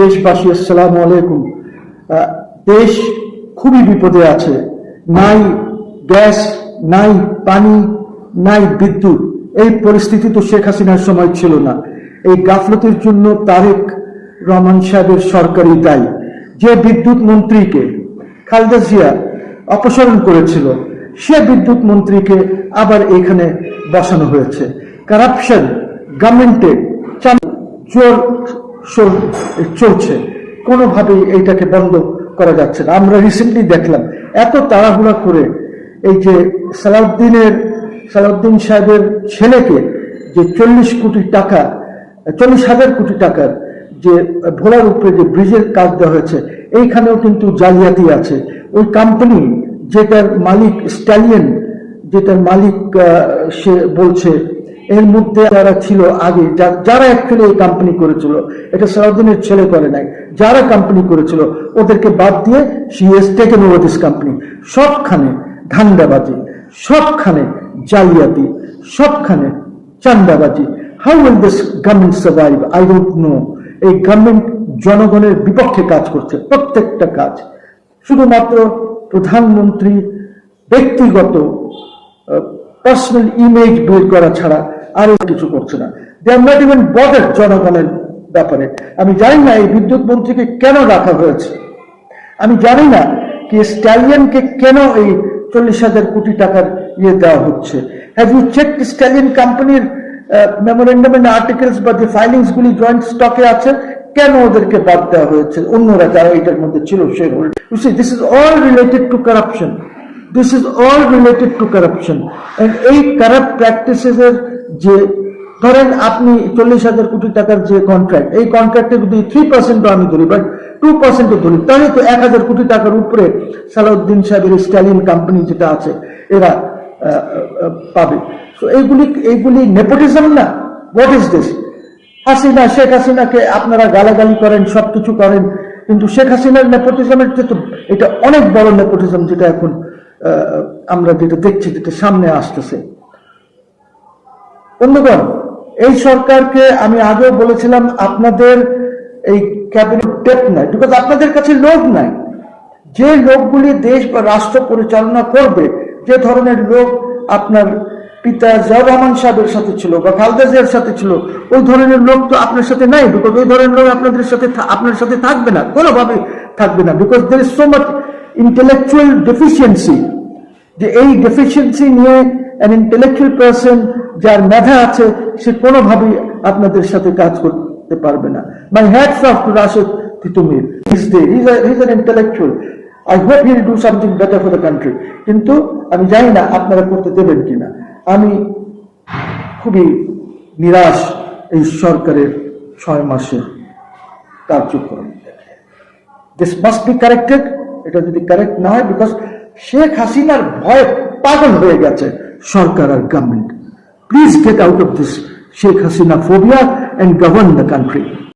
দেশবাসী আসসালামু আলাইকুম। দেশ খুবই বিপদে আছে। নাই গ্যাস, নাই পানি, নাই বিদ্যুৎ। এই পরিস্থিতি তো শেখ হাসিনার সময় ছিল না। এই গাফলতির জন্য তারেক রহমান সাহেবের সরকারই দায়ী। যে বিদ্যুৎ মন্ত্রীকে খালেদা জিয়া অপসারণ করেছিল, সে বিদ্যুৎ মন্ত্রীকে আবার এখানে বসানো হয়েছে। কারাপশন গভর্নমেন্টে জোর চলছে, কোনোভাবেই এইটাকে বন্ধ করা যাচ্ছে না। আমরা রিসেন্টলি দেখলাম এত তাড়াহুড়া করে এই যে সালাউদ্দিন সাহেবের ছেলেকে যে 40,000 কোটি টাকার যে ভোলার উপরে যে ব্রিজের কাজ দেওয়া হয়েছে, এইখানেও কিন্তু জালিয়াতি আছে। ওই কোম্পানি যেটার মালিক স্ট্যালিয়ন, যেটার মালিক সে বলছে, এর মধ্যে যারা ছিল আগে, যারা অ্যাকচুয়ালি এই কোম্পানি করেছিল, এটা সালাউদ্দিনের ছেলে করে নাই, যারা কোম্পানি করেছিল ওদেরকে বাদ দিয়ে she has taken over this company. সবখানে ধান্দাবাজি, সবখানে জালিয়াতি, সবখানে চান্দাবাজি। How will this government survive? I don't know. এই গভর্নমেন্ট জনগণের বিপক্ষে কাজ করছে, প্রত্যেকটা কাজ। শুধুমাত্র প্রধানমন্ত্রী ব্যক্তিগত পার্সোনাল ইমেজ বিল্ড করা ছাড়া আরো কিছু করছে না। দে আর নট ইভেন বদার্ড জনগণের ব্যাপারে। আমি জানি না এই বিদ্যুৎ মন্ত্রীকে কেন রাখা হয়েছে। আমি জানি না কি স্ট্যালিয়নকে কেন এই 40,000 কোটি টাকার দেওয়া হচ্ছে। হ্যাভ ইউ চেক স্ট্যালিয়ন কোম্পানির মেমোরেন্ডাম এন্ড আর্টিকেলস বা যে ফাইলিংস গুলি জয়েন্ট স্টকে আছে, কেন ওদেরকে বাদ দেওয়া হয়েছে? অন্যরা যারা এটার মধ্যে ছিল shareholder. You see, this is all related to corruption. This is all related to corruption. And এই corrupt practices এর যে ধরেন আপনি 40,000 কোটি টাকার যে কন্ট্রাক্ট, এই কন্ট্রাক্টে যদি 3% আমি ধরি বা 2% ধরি, তাহলে তো 1,000 কোটি টাকার উপরে সালাউদ্দিন সাহেবের স্ট্যালিন কোম্পানি যেটা আছে এরা পাবে। তো এইগুলি নেপোটিজম না? What is this? শেখ হাসিনাকে আপনারা গালাগালি করেন, সবকিছু করেন, কিন্তু শেখ হাসিনার নেপোটিজমের তো এটা অনেক বড় নেপোটিজম, যেটা এখন আমরা যেটা দেখছি, যেটা সামনে আসতেছে। বন্ধুগণ, এই সরকারকে আমি আগেও বলেছিলাম, আপনাদের এই ক্যাবিনেট ডেপথ নাই, বিকজ আপনাদের কাছে লোক নাই। যে লোকগুলি দেশ বা রাষ্ট্র পরিচালনা করবে, যে ধরনের লোক আপনার পিতা জিয়াউর রহমান সাহেবের সাথে ছিল বা খালেদা জিয়ার সাথে ছিল, ওই ধরনের লোক তো আপনার সাথে নাই। বিকজ ওই ধরনের লোক আপনার সাথে থাকবে না, কোনোভাবে থাকবে না। Because there is so much intellectual deficiency, যে এই ডেফিসিয়েন্সি নিয়ে an intellectual person যার মেধা আছে, সে কোনোভাবেই আপনাদের সাথে কাজ করতে পারবে না। My hats off to Rashid Titumir. He's an intellectual. I hope he will do something better for the country. কিন্তু আমি জানি না আপনারা করতে দেবেন কিনা। আমি খুবই নিরাশ এই সরকারের 6 মাসের কার্যক্রম। This must be corrected. এটা যদি কারেক্ট না হয়, বিকজ শেখ হাসিনার ভয়ে পাগল হয়ে গেছে সরকার আর government. Please get out of this Sheikh Hasina phobia and govern the country.